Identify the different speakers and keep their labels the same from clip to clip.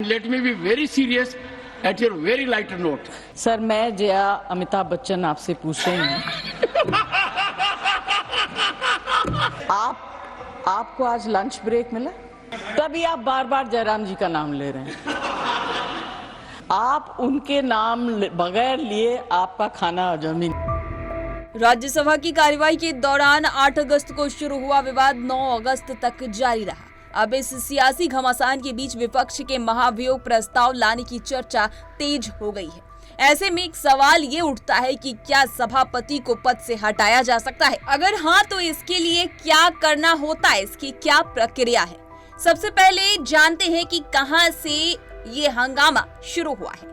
Speaker 1: let me be very serious at your very light note.
Speaker 2: Sir, मैं जया अमिताभ बच्चन आपसे पूछ रही हूँ, आपको आज लंच ब्रेक मिला? तभी आप बार बार जयराम जी का नाम ले रहे हैं। आप उनके नाम बगैर लिए आपका खाना हजम ही।
Speaker 3: राज्यसभा की कार्यवाही के दौरान 8 अगस्त को शुरू हुआ विवाद 9 अगस्त तक जारी रहा। अब इस सियासी घमासान के बीच विपक्ष के महाभियोग प्रस्ताव लाने की चर्चा तेज हो गई है। ऐसे में एक सवाल ये उठता है कि क्या सभापति को पद से हटाया जा सकता है? अगर हाँ, तो इसके लिए क्या करना होता है, इसकी क्या प्रक्रिया है? सबसे पहले जानते हैं कि कहां से ये हंगामा शुरू हुआ है।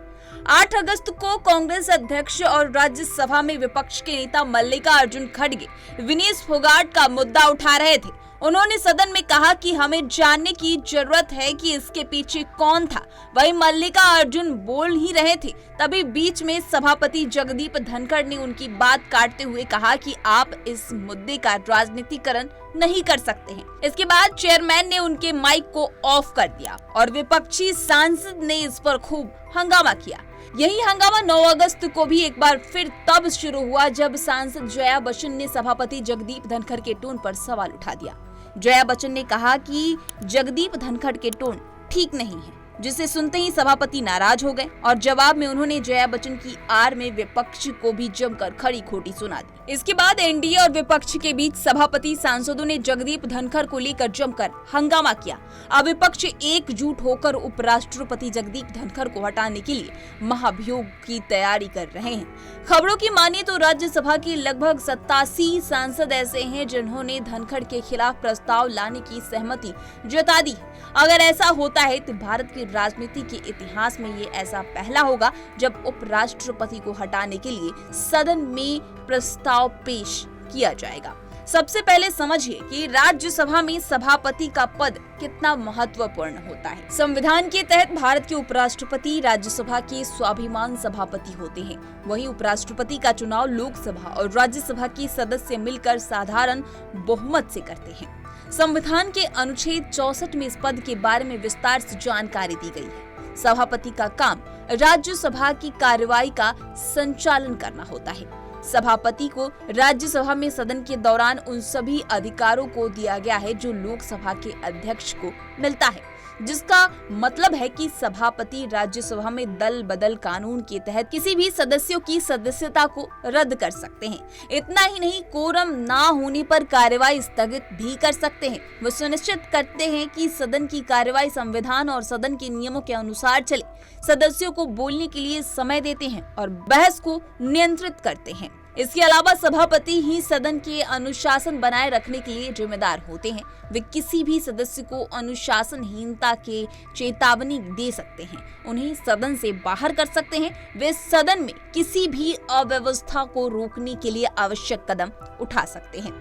Speaker 3: 8 अगस्त को कांग्रेस अध्यक्ष और राज्यसभा में विपक्ष के नेता मल्लिकार्जुन खड़गे विनेश फोगाट का मुद्दा उठा रहे थे। उन्होंने सदन में कहा कि हमें जानने की जरूरत है कि इसके पीछे कौन था। वहीं मल्लिकार्जुन बोल ही रहे थे, तभी बीच में सभापति जगदीप धनखड़ ने उनकी बात काटते हुए कहा कि आप इस मुद्दे का राजनीतिकरण नहीं कर सकते हैं। इसके बाद चेयरमैन ने उनके माइक को ऑफ कर दिया और विपक्षी सांसद ने इस पर खूब हंगामा किया। यही हंगामा 9 अगस्त को भी एक बार फिर तब शुरू हुआ जब सांसद जया बच्चन ने सभापति जगदीप धनखड़ के टोन पर सवाल उठा दिया। जया बच्चन ने कहा कि जगदीप धनखड़ के टोन ठीक नहीं है, जिसे सुनते ही सभापति नाराज हो गए और जवाब में उन्होंने जया बच्चन की आड़ में विपक्ष को भी जमकर खड़ी खोटी सुना दी। इसके बाद एनडीए और विपक्ष के बीच सभापति सांसदों ने जगदीप धनखड़ को लेकर जमकर हंगामा किया। अब विपक्ष एकजुट होकर उपराष्ट्रपति जगदीप धनखड़ को हटाने के लिए महाभियोग की तैयारी कर रहे हैं। खबरों की माने तो राज्यसभा के लगभग 87 सांसद ऐसे हैं जिन्होंने धनखड़ के खिलाफ प्रस्ताव लाने की सहमति जता दी। अगर ऐसा होता है तो भारत की राजनीति के इतिहास में ये ऐसा पहला होगा जब उपराष्ट्रपति को हटाने के लिए सदन में प्रस्ताव पेश किया जाएगा। सबसे पहले समझिए कि राज्यसभा में सभापति का पद कितना महत्वपूर्ण होता है। संविधान के तहत भारत के उपराष्ट्रपति राज्यसभा के स्वाभिमान सभापति होते हैं। वहीं उपराष्ट्रपति का चुनाव लोकसभा और राज्यसभा के सदस्य मिलकर साधारण बहुमत से करते हैं। संविधान के अनुच्छेद 64 में इस पद के बारे में विस्तार से जानकारी दी गई है। सभापति का काम राज्यसभा की कार्यवाही का संचालन करना होता है। सभापति को राज्यसभा में सदन के दौरान उन सभी अधिकारों को दिया गया है जो लोकसभा के अध्यक्ष को मिलता है, जिसका मतलब है कि सभापति राज्यसभा में दल बदल कानून के तहत किसी भी सदस्यों की सदस्यता को रद्द कर सकते हैं। इतना ही नहीं, कोरम ना होने पर कार्यवाही स्थगित भी कर सकते हैं। वो सुनिश्चित करते हैं कि सदन की कार्यवाही संविधान और सदन के नियमों के अनुसार चले। सदस्यों को बोलने के लिए समय देते हैं और बहस को नियंत्रित करते हैं। इसके अलावा सभापति ही सदन के अनुशासन बनाए रखने के लिए जिम्मेदार होते हैं। वे किसी भी सदस्य को अनुशासनहीनता के चेतावनी दे सकते हैं, उन्हें सदन से बाहर कर सकते हैं। वे सदन में किसी भी अव्यवस्था को रोकने के लिए आवश्यक कदम उठा सकते हैं।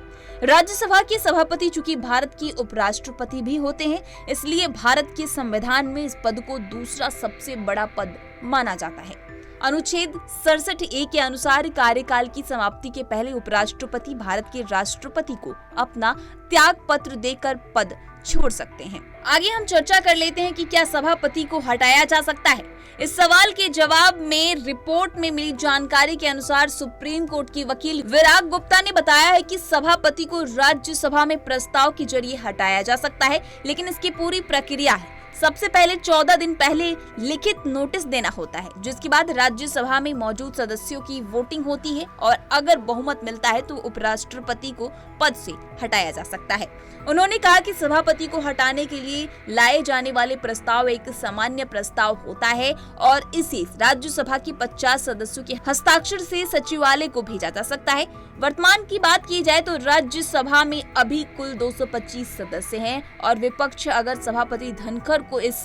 Speaker 3: राज्यसभा के सभापति चूंकि भारत के उपराष्ट्रपति भी होते हैं, इसलिए भारत के संविधान में इस पद को दूसरा सबसे बड़ा पद माना जाता है। अनुच्छेद 67A के अनुसार कार्यकाल की समाप्ति के पहले उपराष्ट्रपति भारत के राष्ट्रपति को अपना त्याग पत्र देकर पद छोड़ सकते हैं। आगे हम चर्चा कर लेते हैं कि क्या सभापति को हटाया जा सकता है। इस सवाल के जवाब में रिपोर्ट में मिली जानकारी के अनुसार सुप्रीम कोर्ट की वकील विराग गुप्ता ने बताया है कि सभापति को राज्यसभा में प्रस्ताव के जरिए हटाया जा सकता है, लेकिन इसकी पूरी प्रक्रिया है। सबसे पहले 14 दिन पहले लिखित नोटिस देना होता है, जिसके बाद राज्यसभा में मौजूद सदस्यों की वोटिंग होती है और अगर बहुमत मिलता है तो उपराष्ट्रपति को पद से हटाया जा सकता है। उन्होंने कहा कि सभापति को हटाने के लिए लाए जाने वाले प्रस्ताव एक सामान्य प्रस्ताव होता है और इसे राज्यसभा की 50 सदस्यों के हस्ताक्षर से सचिवालय को भेजा जा सकता है। वर्तमान की बात की जाए तो राज्यसभा में अभी कुल 225 सदस्य हैं और विपक्ष अगर सभापति धनखड़ को इस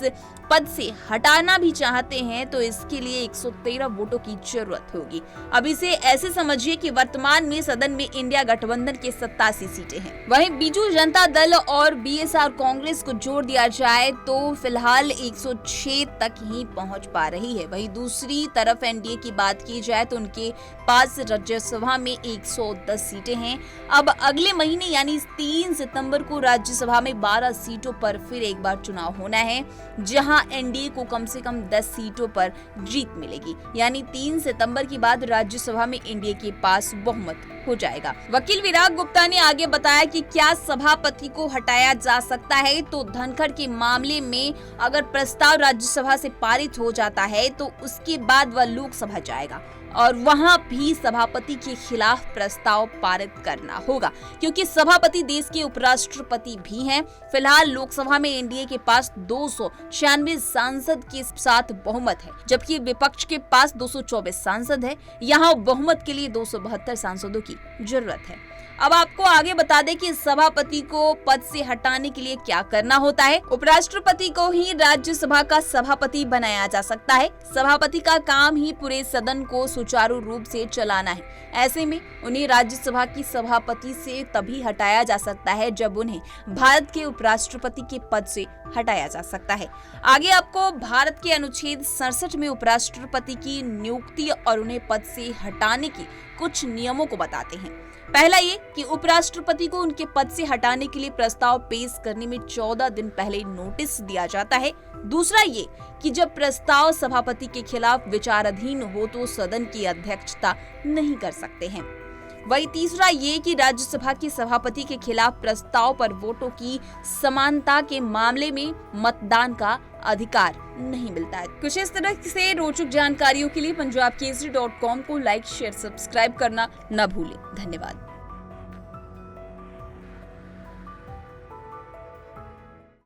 Speaker 3: पद से हटाना भी चाहते हैं तो इसके लिए 113 वोटों की जरूरत होगी। अब इसे ऐसे समझिए कि वर्तमान में सदन में इंडिया गठबंधन के 87 सीटें हैं। वहीं बीजू जनता दल और बीएसआर कांग्रेस को जोड़ दिया जाए तो फिलहाल 106 तक ही पहुंच पा रही है। वहीं दूसरी तरफ एनडीए की बात की जाए तो उनके पास राज्यसभा में 110 सीटें हैं। अब अगले महीने यानी 3 सितंबर को राज्यसभा में 12 सीटों पर फिर एक बार चुनाव होना है। हैं जहां एनडीए को कम से कम 10 सीटों पर जीत मिलेगी, यानी 3 सितंबर के बाद राज्यसभा में एनडीए के पास बहुमत हो जाएगा। वकील विराग गुप्ता ने आगे बताया कि क्या सभापति को हटाया जा सकता है, तो धनखड़ के मामले में अगर प्रस्ताव राज्यसभा से पारित हो जाता है तो उसके बाद वह लोकसभा जाएगा और वहां भी सभापति के खिलाफ प्रस्ताव पारित करना होगा, क्योंकि सभापति देश के उपराष्ट्रपति भी हैं। फिलहाल लोकसभा में एनडीए के पास 296 सांसद के साथ बहुमत है, जबकि विपक्ष के पास 224 सांसद है। यहाँ बहुमत के लिए 272 सांसदों की जरूरत है। अब आपको आगे बता दें कि सभापति को पद से हटाने के लिए क्या करना होता है। उपराष्ट्रपति को ही राज्यसभा का सभापति बनाया जा सकता है। सभापति का काम ही पूरे सदन को सुचारू रूप से चलाना है। ऐसे में उन्हें राज्यसभा की सभापति से तभी हटाया जा सकता है जब उन्हें भारत के उपराष्ट्रपति के पद से हटाया जा सकता है। आगे आपको भारत के अनुच्छेद 67 में उपराष्ट्रपति की नियुक्ति और उन्हें पद से हटाने की कुछ नियमों को बताते हैं। पहला ये कि उपराष्ट्रपति को उनके पद से हटाने के लिए प्रस्ताव पेश करने में 14 दिन पहले नोटिस दिया जाता है। दूसरा ये कि जब प्रस्ताव सभापति के खिलाफ विचाराधीन हो तो सदन की अध्यक्षता नहीं कर सकते हैं। वही तीसरा ये कि राज्यसभा के सभापति के खिलाफ प्रस्ताव पर वोटों की समानता के मामले में मतदान का अधिकार नहीं मिलता है। कुछ इस तरह से रोचक जानकारियों के लिए पंजाबकेसरी.com को लाइक, शेयर, सब्सक्राइब करना न भूलें। धन्यवाद।